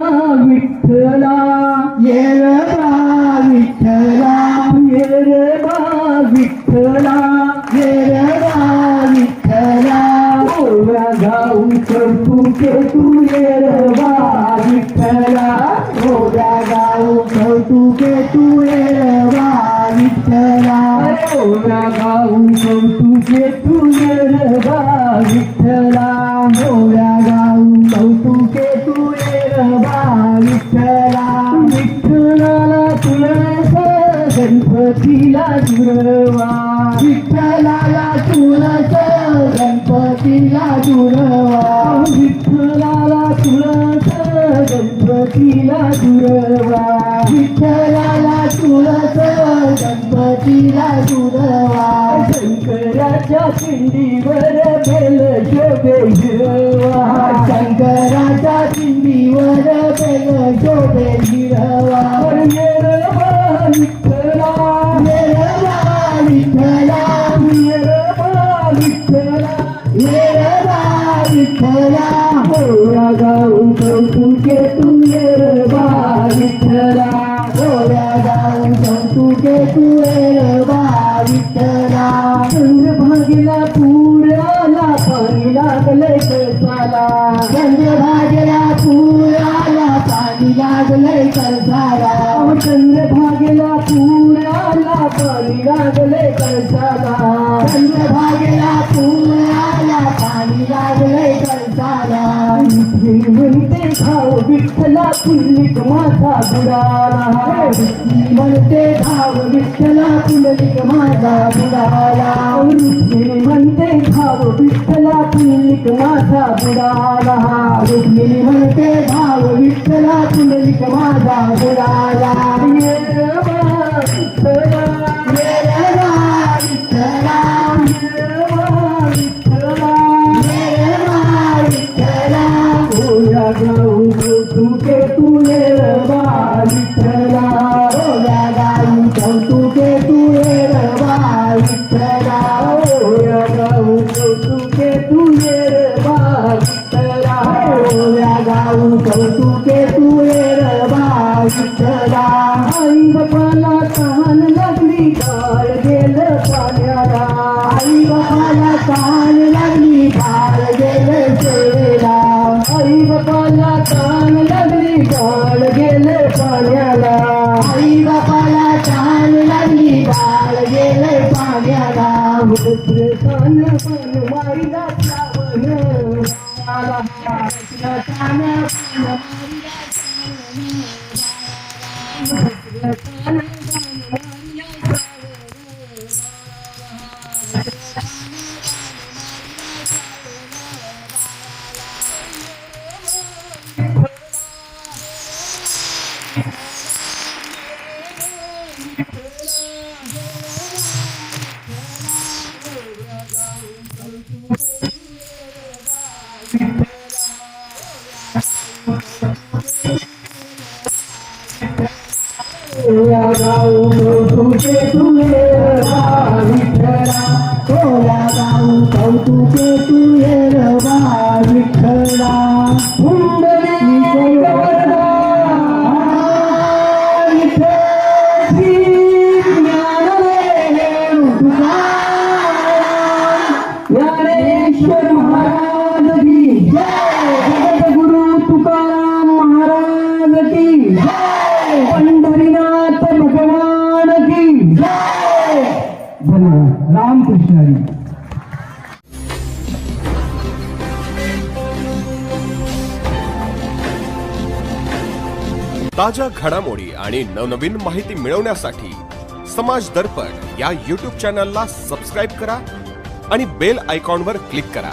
विठ्ठला ये रे बा विठ्ठला ये रे बा विठ्ठला ये रे बा विठ्ठला ओव्या गाऊ कौतुके तू ये रे बा विठ्ठला ओव्या गाऊ कौतुके तू ये रे बा विठ्ठला ओव्या गाऊ कौतुके तू ये रे बा विठ्ठला ओव्या गाऊ कौतुके तू ये रे बा विठ्ठला विठ्ठलाला तुळस गणपतीला दुर्वा विठ्ठलाला तुळस गणपतीला दुर्वा विठ्ठलाला तुळस गणपतीला दुर्वा विठ्ठलाला तुळस गणपतीला दुर्वा शंकराच्या पिंडीवर बेल शोभे हिरवा शंकराच्या पिंडीवर बेल शोभे हिरवा ये रे बा विठ्ठला ये रे बा विठ्ठला ये रे बा विठ्ठला ये रे बा विठ्ठला ओव्या गाऊ कौतुके तू ये रे बा विठ्ठला ओव्या गाऊ कौतुके तू ये रे बा विठ्ठला चंद्रभागेला पूर आला पाणी लागले कळसाला चंद्रभागेला पूर आला पाणी लागले कळसाला चंद्रभागेला पूर आला पाणी लागले कळसाला चंद्रभागेला पूर आला पाणी लागले कळसाला म्हणते भाव विठ्ठला पुंडलिक माझा बुडाला म्हणते भाव विठ्ठला पुंडलिक माझा बुडाला म्हणते भाव विठ्ठला पुंडलिक माझा बुडाला रुक्मिणी म्हणते भाव विठ्ठला पुंडलिक माझा बुडाला ये रे बा विठ्ठला ये रे बा विठ्ठला ये रे बा विठ्ठला ये रे बा विठ्ठला ओव्या गाऊ कौतुके तू ये रे बा विठ्ठला ओव्या गाऊ कौतुके तू ये रे बा विठ्ठला ओव्या गाऊ कौतुके तू ये रे बा विठ्ठला ओव्या गाऊ कौतुके तू ये रे बा विठ्ठला आई बापाला तहान लागली काळ गेलं पाण्याला आई बापाला तहान लागली काळ गेलं शेळेला आई बापाला तहान लागली काळ गेलं पाण्याला आई बापाला तहान लागली काळ गेलं पाण्याला तान पण मारिला श्रावण तान पण मारिला ओव्या गाऊ कौतुके तू ये रे बा विठ्ठला ओव्या गाऊ कौतुके तू ये रे बा विठ्ठला पुंडलिक वरदा विठ्ठल ज्ञानदेव ज्ञानेश्वर महाराज की जय जगद्गुरु तुकाराम महाराज की जय पंढरीनाथ भगवान की जय धन्यवाद रामकृष्ण हरी ताज्या घडामोडी आणि नवनवीन माहिती मिळवण्यासाठी समाज दर्पण या YouTube चॅनलला सबस्क्राइब करा आणि बेल आयकॉनवर क्लिक करा।